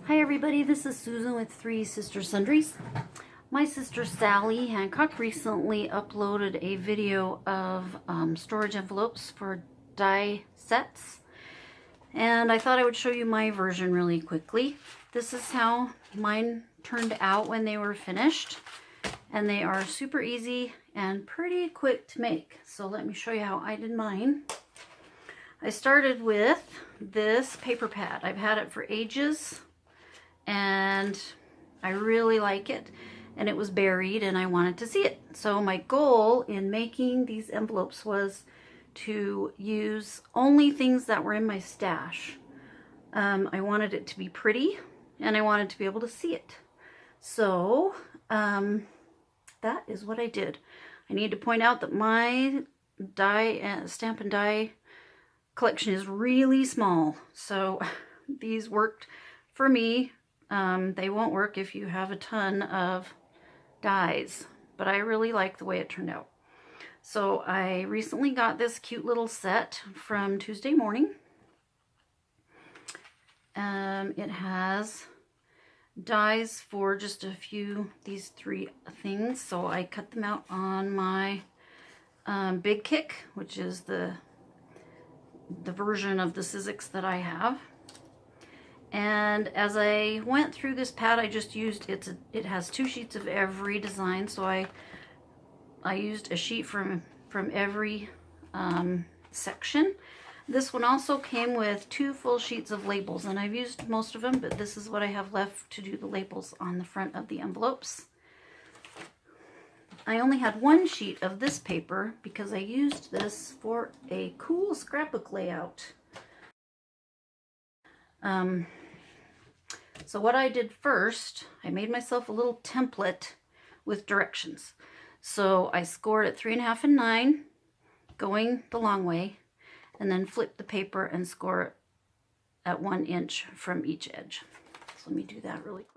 Hi everybody, this is Susan with Three Sister Sundries. My sister Sally Hancock recently uploaded a video of storage envelopes for die sets, and I thought I would show you my version really quickly. This is how mine turned out when they were finished, and they are super easy and pretty quick to make. So let me show you how I did mine. I started with this paper pad. I've had it for ages and I really like it, and it was buried and I wanted to see it. So my goal in making these envelopes was to use only things that were in my stash. I wanted it to be pretty and I wanted to be able to see it. So that is what I did. I need to point out that my stamp and die collection is really small, so these worked for me. They won't work if you have a ton of dies, but I really like the way it turned out. So I recently got this cute little set from Tuesday Morning. It has dies for just a few, these three things, so I cut them out on my Big Kick, which is the version of the Sizzix that I have. And as I went through this pad, I just used, it has 2 sheets of every design, so I used a sheet from every section. This one also came with 2 full sheets of labels, and I've used most of them, but this is what I have left to do the labels on the front of the envelopes. I only had 1 sheet of this paper because I used this for a cool scrapbook layout. So what I did first, I made myself a little template with directions. So I scored at 3.5 and 9, going the long way, and then flip the paper and score it at 1 inch from each edge. So let me do that really quick.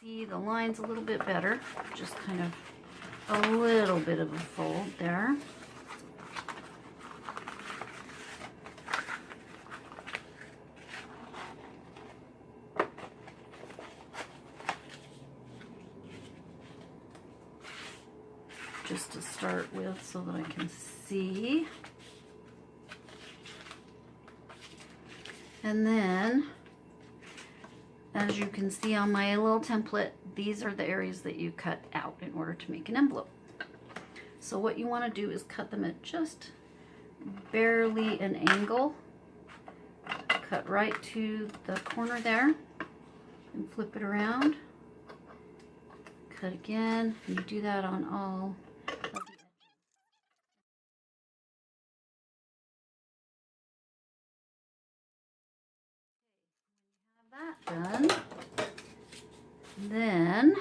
See the lines a little bit better, just kind of a little bit of a fold there. Just to start with so that I can see. And then, as you can see on my little template, these are the areas that you cut out in order to make an envelope. So what you want to do is cut them at just barely an angle. Cut right to the corner there and flip it around. Cut again, and you do that on all of the edges. When you have that done, then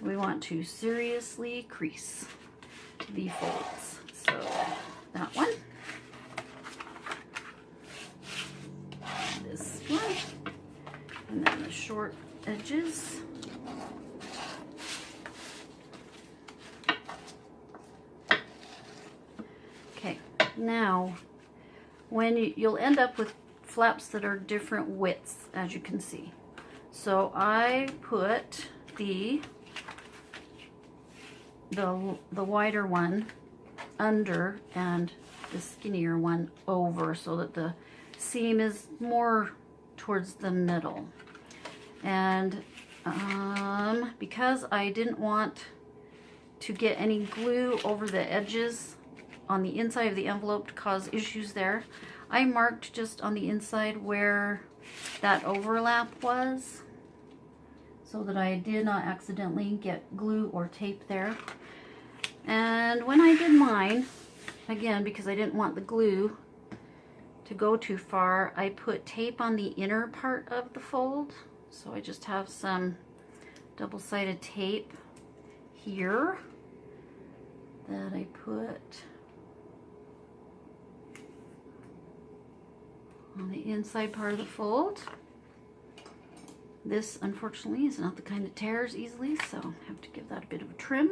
we want to seriously crease the folds. So that one, this one, and then the short edges. Okay, now when you'll end up with flaps that are different widths, as you can see. So I put the wider one under and the skinnier one over, so that the seam is more towards the middle. And because I didn't want to get any glue over the edges on the inside of the envelope to cause issues there, I marked just on the inside where that overlap was, so that I did not accidentally get glue or tape there. And when I did mine, again, because I didn't want the glue to go too far, I put tape on the inner part of the fold. So I just have some double-sided tape here that I put on the inside part of the fold. This, unfortunately, is not the kind that tears easily, so I have to give that a bit of a trim.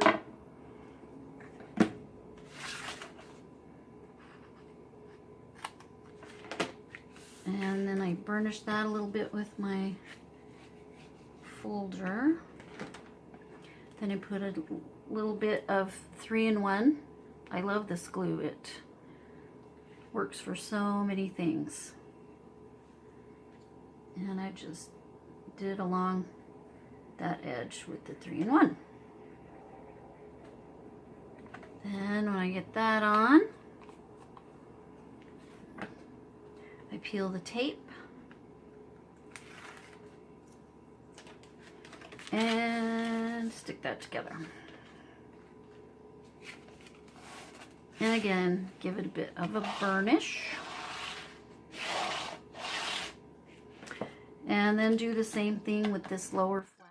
And then I burnish that a little bit with my folder. Then I put a little bit of 3-in-1. I love this glue. It works for so many things. And I just did along that edge with the 3-in-1. Then when I get that on, I peel the tape and stick that together. And again, give it a bit of a burnish. And then do the same thing with this lower flap.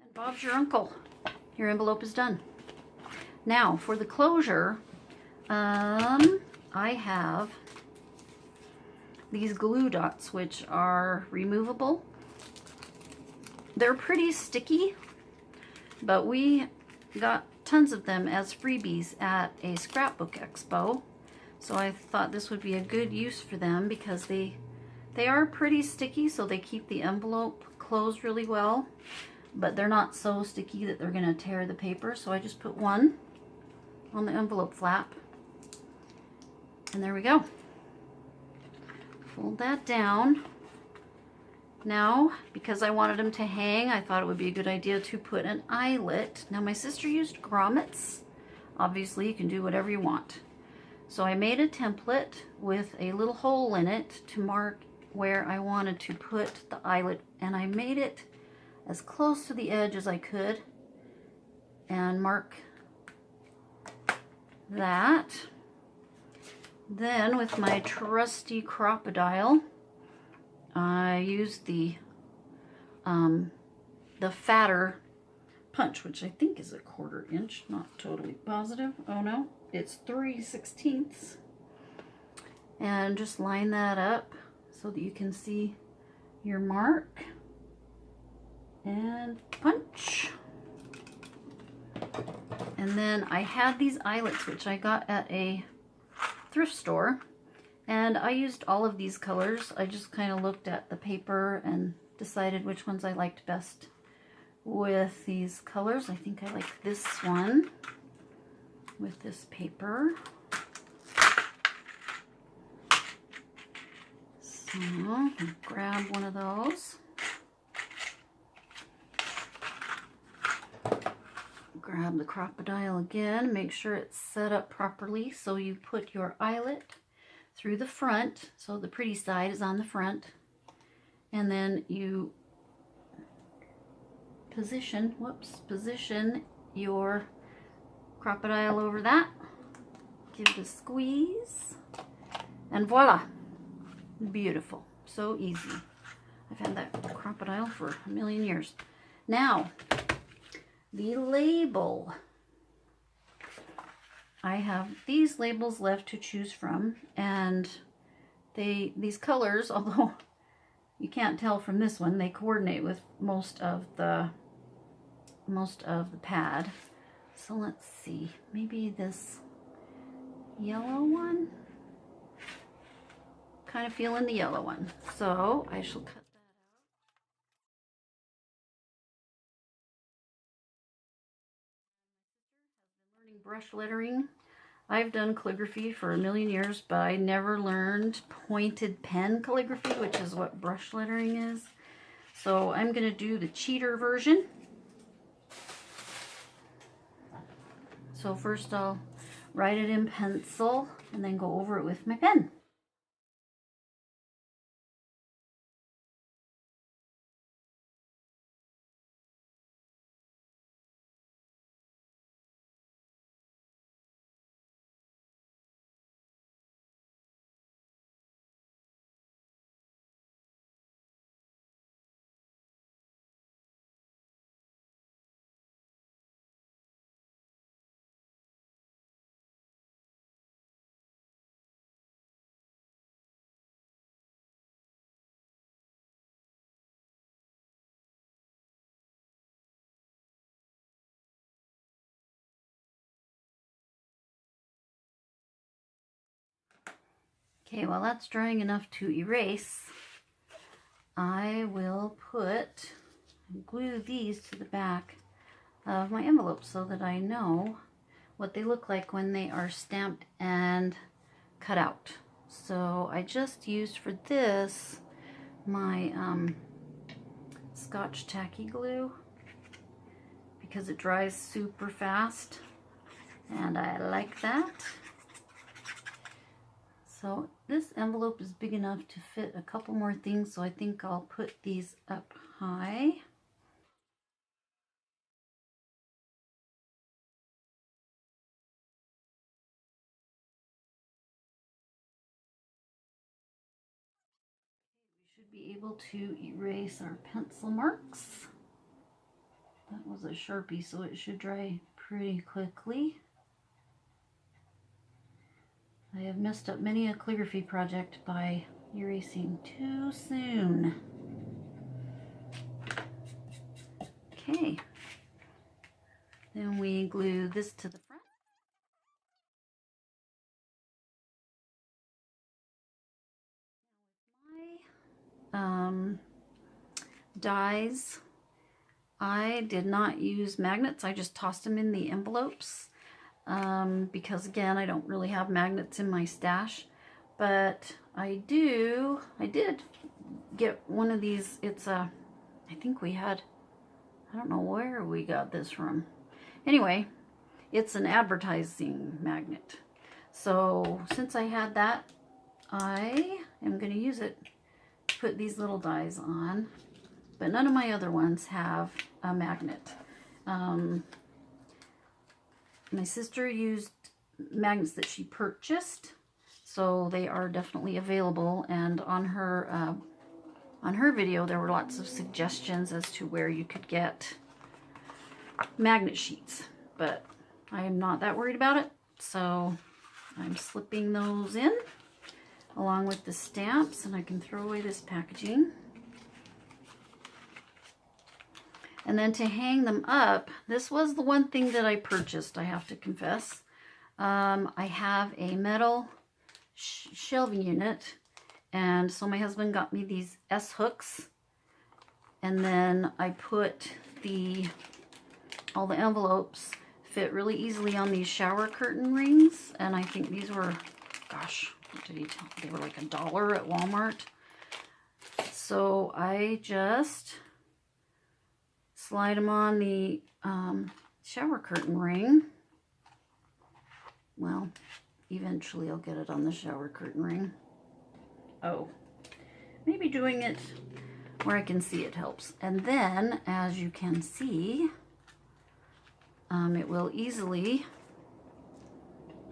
And Bob's your uncle. Your envelope is done. Now for the closure, I have these glue dots, which are removable. They're pretty sticky, but we got tons of them as freebies at a scrapbook expo. So I thought this would be a good use for them because they are pretty sticky, so they keep the envelope closed really well, but they're not so sticky that they're gonna tear the paper. So I just put one on the envelope flap, and there we go. Fold that down. Now, because I wanted them to hang, I thought it would be a good idea to put an eyelet. Now, my sister used grommets. Obviously, you can do whatever you want. So I made a template with a little hole in it to mark where I wanted to put the eyelet, and I made it as close to the edge as I could and mark that. Then with my trusty crocodile, I used the fatter punch, which I think is a 1/4 inch, not totally positive. Oh no, it's 3/16, and just line that up so that you can see your mark, and punch. And then I had these eyelets, which I got at a thrift store, and I used all of these colors. I just kind of looked at the paper and decided which ones I liked best with these colors. I think I like this one with this paper. So I'll grab one of those. Grab the crocodile again, make sure it's set up properly. So you put your eyelet through the front, so the pretty side is on the front, and then you position your crocodile over that, give it a squeeze, and voila, beautiful. So easy. I've had that crocodile for a million years. Now, the label. I have these labels left to choose from, and these colors, although you can't tell from this one, they coordinate with most of the pad. So let's see, maybe this yellow one. Kind of feeling the yellow one, so I shall cut that out. Learning brush lettering. I've done calligraphy for a million years, but I never learned pointed pen calligraphy, which is what brush lettering is. So I'm going to do the cheater version. So first I'll write it in pencil and then go over it with my pen. Okay, while that's drying enough to erase, I will glue these to the back of my envelope so that I know what they look like when they are stamped and cut out. So I just used for this my Scotch tacky glue because it dries super fast and I like that. So this envelope is big enough to fit a couple more things, so I think I'll put these up high. We should be able to erase our pencil marks. That was a Sharpie, so it should dry pretty quickly. I have messed up many a calligraphy project by erasing too soon. Okay, then we glue this to the front. My dies, I did not use magnets. I just tossed them in the envelopes because again, I don't really have magnets in my stash, but I did get one of these. It's a, I think we had, I don't know where we got this from. Anyway, it's an advertising magnet. So since I had that, I am going to use it to put these little dies on, but none of my other ones have a magnet. My sister used magnets that she purchased, so they are definitely available, and on her video there were lots of suggestions as to where you could get magnet sheets, but I am not that worried about it, so I'm slipping those in along with the stamps, and I can throw away this packaging. And then to hang them up, this was the one thing that I purchased, I have to confess. I have a metal shelving unit, and so my husband got me these S hooks, and then I put all the envelopes fit really easily on these shower curtain rings, and I think these were, gosh, what did he tell me? They were like $1 at Walmart. So I just slide them on the shower curtain ring. Well, eventually I'll get it on the shower curtain ring. Oh, maybe doing it where I can see it helps. And then, as you can see, it will easily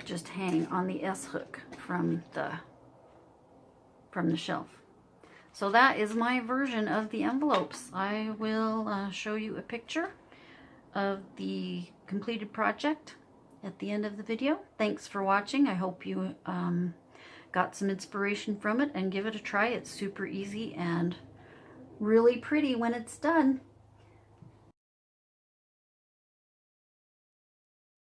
just hang on the S hook from the shelf. So that is my version of the envelopes. I will show you a picture of the completed project at the end of the video. Thanks for watching. I hope you got some inspiration from it, and give it a try. It's super easy and really pretty when it's done.